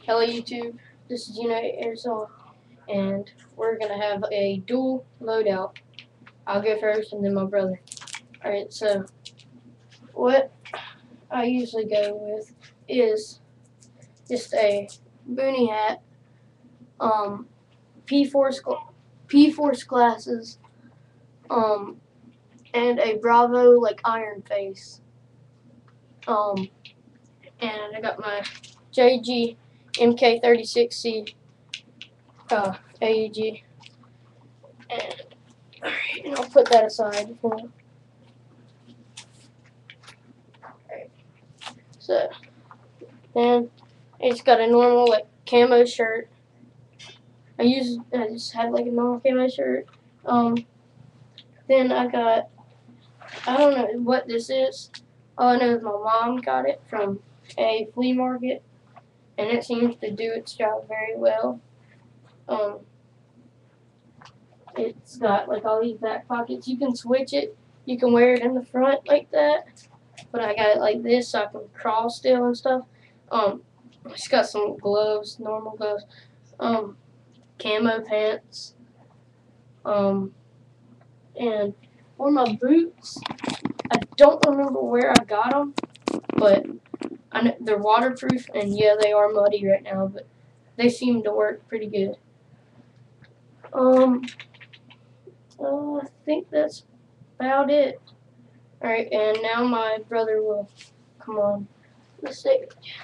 Hello YouTube, this is airsoft, and we're gonna have a dual loadout. I'll go first and then my brother. Alright, so what I usually go with is just a boonie hat, P-Force glasses, and a Bravo iron face. And I got my JG MK36C AEG, and I'll put that aside for now. Alright, so then it's got a normal camo shirt. I just had a normal camo shirt. Then I don't know what this is. All I know is my mom got it from a flea market, and it seems to do its job very well. It's got all these back pockets. You can switch it. You can wear it in the front like that, but I got it like this so I can crawl still and stuff. It's got some gloves, normal gloves, camo pants, and for my boots, I don't remember where I got them, but I know they're waterproof, and yeah, they are muddy right now, but they seem to work pretty good. I think that's about it. Alright, and now my brother will come on the stage.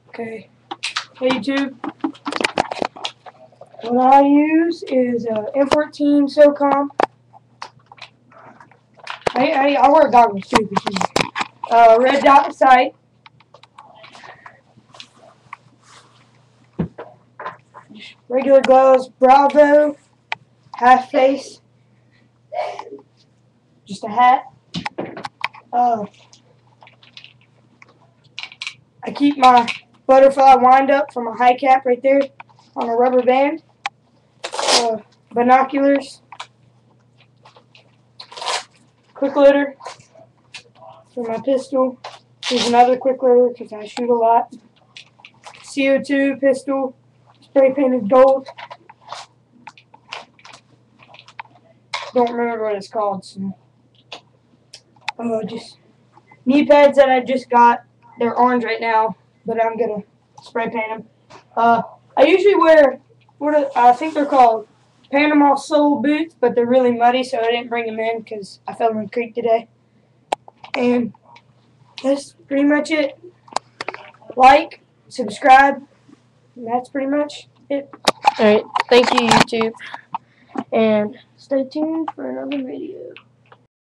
Okay. Hey YouTube. What I use is M14 SOCOM. I wear goggles too. Red dot sight. Regular gloves, Bravo, half face, just a hat. I keep my butterfly wind up for my high cap right there on a rubber band. Binoculars, quick loader for my pistol. Here's another quick loader because I shoot a lot. CO2 pistol, spray painted gold. Don't remember what it's called. So. Just knee pads that I just got. They're orange right now, but I'm gonna spray paint them. I usually wear I think they're called Panama sole boots, but they're really muddy, so I didn't bring them in because I fell in the creek today. And that's pretty much it. Like, subscribe, and that's pretty much it. Alright, thank you YouTube, and stay tuned for another video.